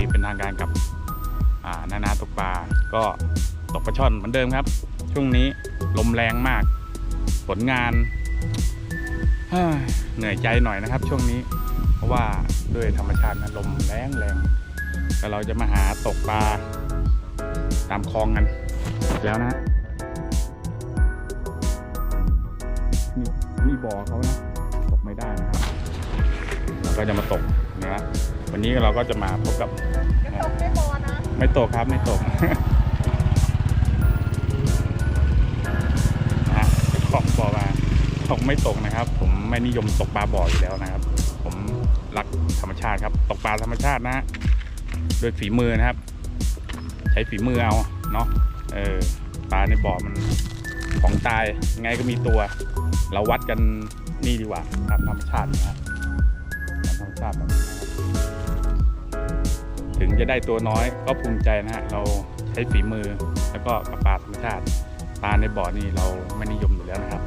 เป็นทางการกับนาตกปลาก็ตกปลาช่อนเหมือนเดิมครับช่วงนี้ลมแรงมากผลงานเหนื่อยใจหน่อยนะครับช่วงนี้เพราะว่าด้วยธรรมชาตินะลมแรงแต่เราจะมาหาตกปลาตามคลองกันแล้วนะนี่บ่อเขานะตกไม่ได้นะครับเราก็จะมาตกนะวันนี้เราก็จะมาพบกับไม่บ่อนะไม่ตกครับไม่ตกขอบบ่อมาตกไม่ตกนะครับผมไม่นิยมตกปลาบ่ออยู่แล้วนะครับผมรักธรรมชาติครับตกปลาธรรมชาตินะโดยฝีมือนะครับใช้ฝีมือเอาเนาะปลาในบ่อมันของตายไงก็มีตัวเราวัดกันนี่ดีกว่าตามธรรมชาตินะครับธรรมชาติแบบนี้นะครับถึงจะได้ตัวน้อยก็ภูมิใจนะฮะเราใช้ฝีมือแล้วก็กับปลาธรรมชาติปลาในบ่อนี่เราไม่นิยมอยู่แล้วนะครับ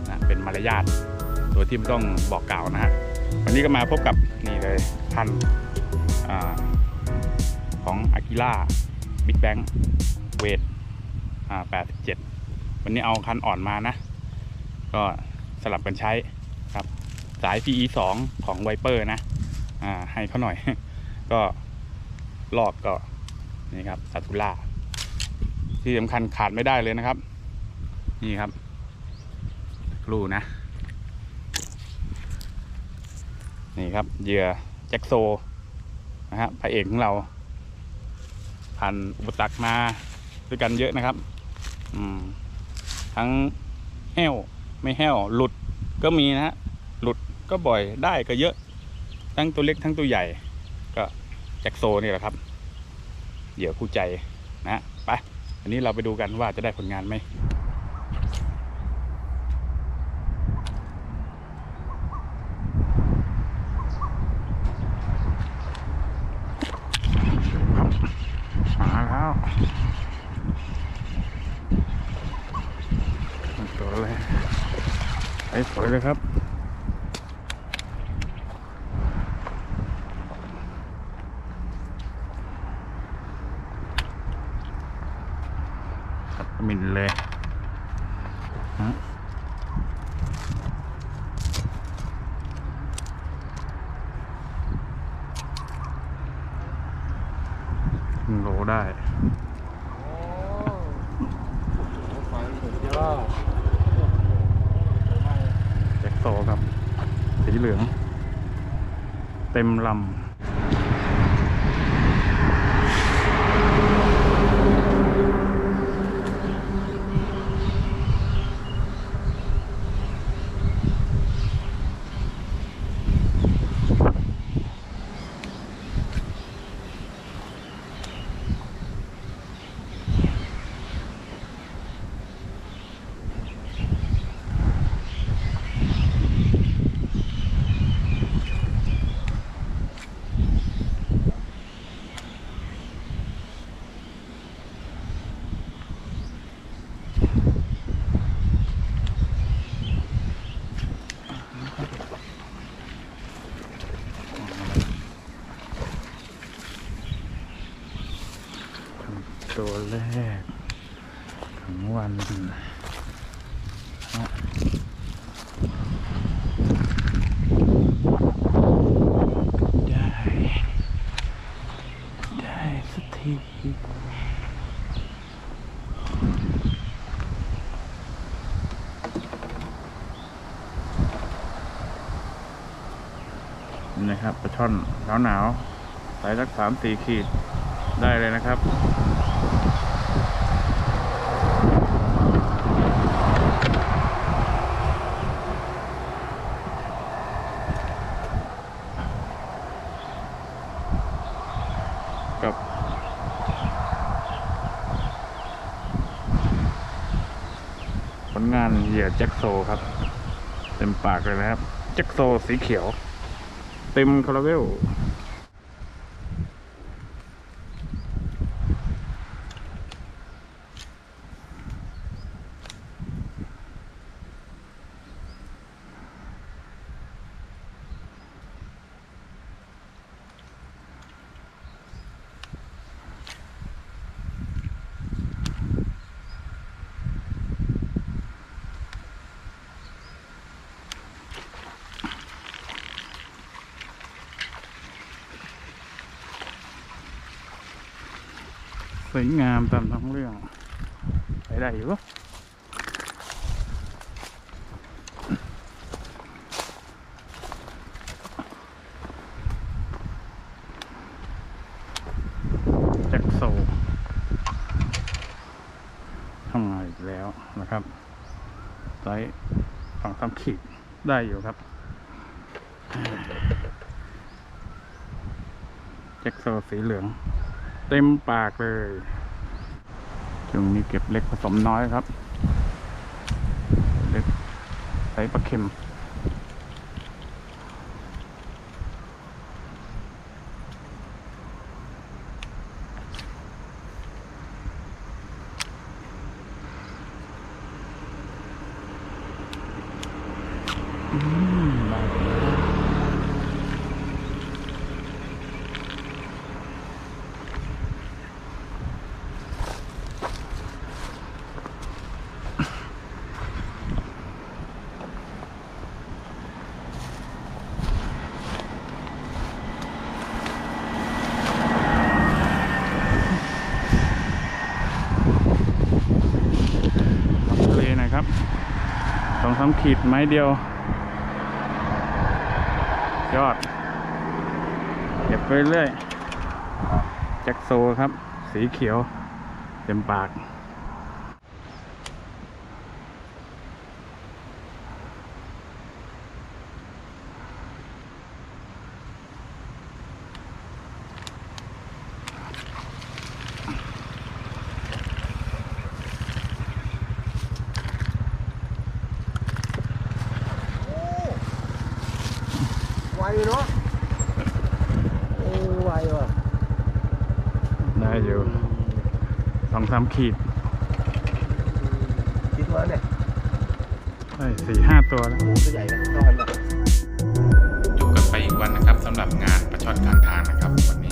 นะเป็นมารยาทโดยที่ไม่ต้องบอกกล่าวนะฮะวันนี้ก็มาพบกับนี่เลยพันของอากิล่าบิ๊กแบงเวท87วันนี้เอาคันอ่อนมานะก็สลับกันใช้ครับสาย PE 2ของไวเปอร์นะให้เขาหน่อยก็ลอกก็นี่ครับซาตุล่าที่สำคัญขาดไม่ได้เลยนะครับนี่ครับครูนะนี่ครับเหยื่อแจ็คโซนะฮะพระเอกของเราผ่านอุปสรรคมาด้วยกันเยอะนะครับทั้งแห้วไม่แห้วหลุดก็มีนะฮะหลุดก็บ่อยได้ก็เยอะทั้งตัวเล็กทั้งตัวใหญ่ก็แจ็คโซนี่แหละครับเหยื่อคู่ใจนะไปอันนี้เราไปดูกันว่าจะได้ผลงานไหมมาแล้วตัวเลยไอ้สวยเลยครับมินเลยฮะโลได้แจ็คโซครับสีเหลืองเต็มลำตัวแรกของวันได้สักทีนะครับปลาช่อนหนาวใส่สัก3-4 ขีดได้เลยนะครับกับผลงานเหยื่อแจ็คโซครับเต็มปากเลยนะครับแจ็คโซสีเขียวเต็มคาราเวล สวยงามตามท้องเรื่องไปได้อยู่แจ็คโซทำงานอีกแล้วนะครับไซส์2-3 ขีดได้อยู่ครับแจ็คโซสีเหลืองเต็มปากเลยช่วงนี้เก็บเล็กผสมน้อยครับเล็กไซส์ปลาเค็มทะเลนะครับ2-3 ขีดไม้เดียวยอดเก็บไปเรื่อยแจ็คโซครับสีเขียวเต็มปากไวเนาะโอ้ไวว่ะ ได้อยู่2-3 ขีด คิดว่าเนี่ย ได้4-5 ตัวแล้ว ตัวใหญ่นะเท่ากันแบบ อยู่กันไปอีกวันนะครับสำหรับงานปลาช่อนกลางทางนะครับวัน